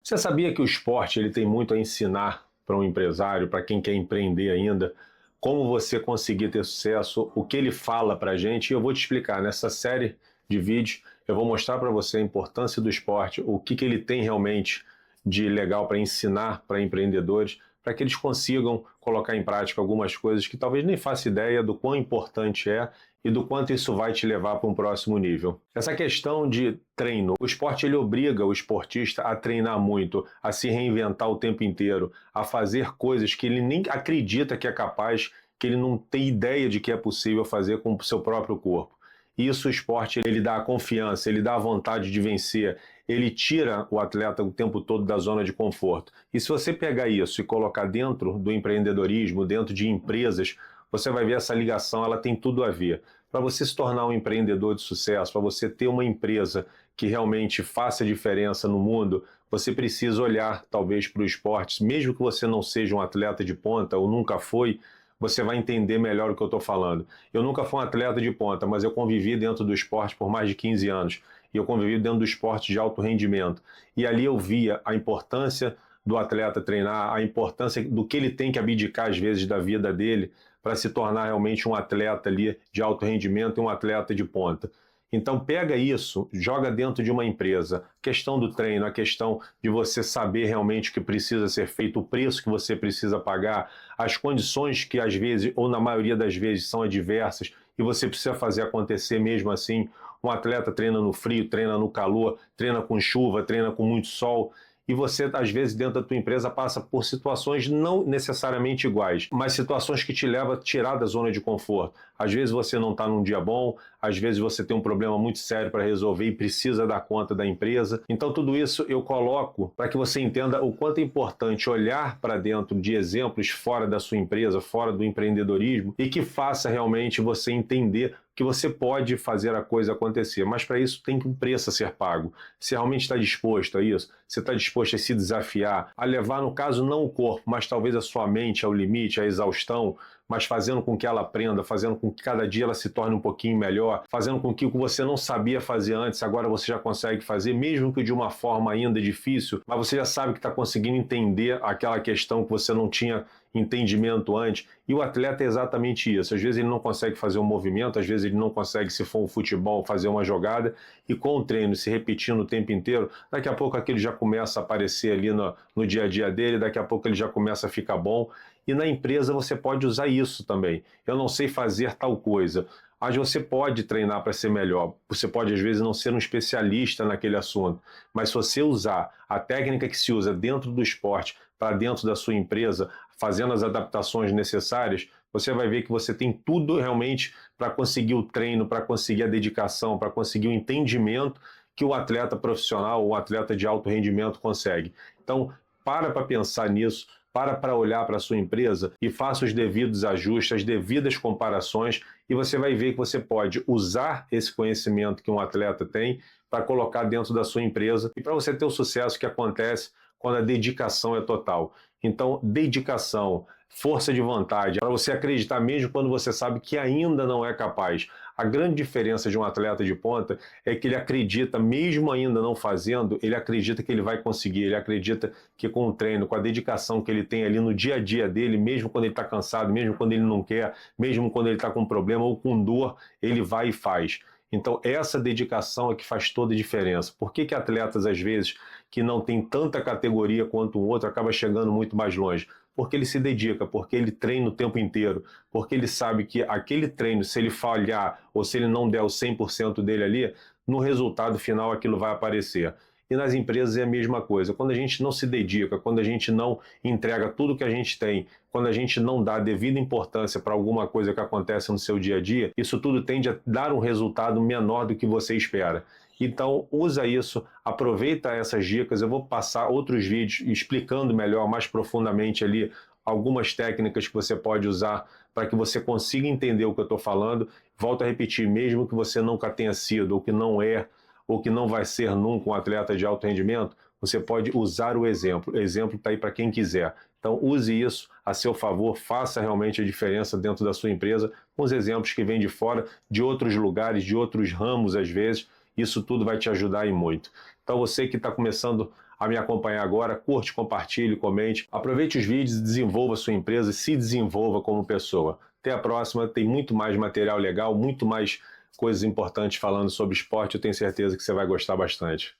Você sabia que o esporte ele tem muito a ensinar para um empresário, para quem quer empreender ainda, como você conseguir ter sucesso, o que ele fala para a gente, e eu vou te explicar nessa série de vídeos, eu vou mostrar para você a importância do esporte, o que ele tem realmente de legal para ensinar para empreendedores, para que eles consigam colocar em prática algumas coisas que talvez nem faça ideia do quão importante é e do quanto isso vai te levar para um próximo nível. Essa questão de treino, o esporte ele obriga o esportista a treinar muito, a se reinventar o tempo inteiro, a fazer coisas que ele nem acredita que é capaz, que ele não tem ideia de que é possível fazer com o seu próprio corpo. Isso o esporte ele dá a confiança, ele dá a vontade de vencer, ele tira o atleta o tempo todo da zona de conforto. E se você pegar isso e colocar dentro do empreendedorismo, dentro de empresas, você vai ver essa ligação, ela tem tudo a ver. Para você se tornar um empreendedor de sucesso, para você ter uma empresa que realmente faça diferença no mundo, você precisa olhar talvez para o esporte, mesmo que você não seja um atleta de ponta ou nunca foi, você vai entender melhor o que eu estou falando. Eu nunca fui um atleta de ponta, mas eu convivi dentro do esporte por mais de 15 anos. E eu convivi dentro do esporte de alto rendimento. E ali eu via a importância do atleta treinar, a importância do que ele tem que abdicar às vezes da vida dele para se tornar realmente um atleta ali de alto rendimento e um atleta de ponta. Então pega isso, joga dentro de uma empresa, a questão do treino, a questão de você saber realmente o que precisa ser feito, o preço que você precisa pagar, as condições que às vezes, ou na maioria das vezes, são adversas e você precisa fazer acontecer mesmo assim. Um atleta treina no frio, treina no calor, treina com chuva, treina com muito sol. E você, às vezes, dentro da tua empresa, passa por situações não necessariamente iguais, mas situações que te levam a tirar da zona de conforto. Às vezes você não está num dia bom, às vezes você tem um problema muito sério para resolver e precisa dar conta da empresa. Então tudo isso eu coloco para que você entenda o quanto é importante olhar para dentro de exemplos fora da sua empresa, fora do empreendedorismo, e que faça realmente você entender que você pode fazer a coisa acontecer, mas para isso tem um preço a ser pago. Você realmente está disposto a isso? Você está disposto a se desafiar, a levar, no caso, não o corpo, mas talvez a sua mente ao limite, à exaustão, mas fazendo com que ela aprenda, fazendo com que cada dia ela se torne um pouquinho melhor, fazendo com que o que você não sabia fazer antes, agora você já consegue fazer, mesmo que de uma forma ainda difícil, mas você já sabe que está conseguindo entender aquela questão que você não tinha entendimento antes. E o atleta é exatamente isso. Às vezes ele não consegue fazer um movimento, às vezes ele não consegue, se for um futebol, fazer uma jogada, e com o treino se repetindo o tempo inteiro, daqui a pouco aquele já começa a aparecer ali no dia a dia dele, daqui a pouco ele já começa a ficar bom. E na empresa você pode usar isso também. Eu não sei fazer tal coisa, mas você pode treinar para ser melhor. Você pode, às vezes, não ser um especialista naquele assunto, mas se você usar a técnica que se usa dentro do esporte para dentro da sua empresa, fazendo as adaptações necessárias, você vai ver que você tem tudo realmente para conseguir o treino, para conseguir a dedicação, para conseguir o entendimento que o atleta profissional, o atleta de alto rendimento consegue. Então, para pensar nisso, para olhar para a sua empresa e faça os devidos ajustes, as devidas comparações, e você vai ver que você pode usar esse conhecimento que um atleta tem para colocar dentro da sua empresa e para você ter o sucesso que acontece quando a dedicação é total. Então, dedicação, força de vontade, para você acreditar mesmo quando você sabe que ainda não é capaz. A grande diferença de um atleta de ponta é que ele acredita, mesmo ainda não fazendo, ele acredita que ele vai conseguir, ele acredita que com o treino, com a dedicação que ele tem ali no dia a dia dele, mesmo quando ele está cansado, mesmo quando ele não quer, mesmo quando ele está com problema ou com dor, ele vai e faz. Então essa dedicação é que faz toda a diferença. Por que atletas, às vezes, que não tem tanta categoria quanto um outro, acaba chegando muito mais longe? Porque ele se dedica, porque ele treina o tempo inteiro, porque ele sabe que aquele treino, se ele falhar ou se ele não der o 100% dele ali, no resultado final aquilo vai aparecer. E nas empresas é a mesma coisa. Quando a gente não se dedica, quando a gente não entrega tudo que a gente tem, quando a gente não dá devida importância para alguma coisa que acontece no seu dia a dia, isso tudo tende a dar um resultado menor do que você espera. Então usa isso, aproveita essas dicas, eu vou passar outros vídeos explicando melhor, mais profundamente ali, algumas técnicas que você pode usar para que você consiga entender o que eu estou falando. Volto a repetir, mesmo que você nunca tenha sido, ou que não é, ou que não vai ser nunca um atleta de alto rendimento, você pode usar o exemplo. O exemplo está aí para quem quiser. Então use isso a seu favor, faça realmente a diferença dentro da sua empresa, com os exemplos que vêm de fora, de outros lugares, de outros ramos às vezes, isso tudo vai te ajudar e muito. Então você que está começando a me acompanhar agora. Curte, compartilhe, comente. Aproveite os vídeos e desenvolva a sua empresa e se desenvolva como pessoa. Até a próxima, tem muito mais material legal, muito mais coisas importantes falando sobre esporte. Eu tenho certeza que você vai gostar bastante.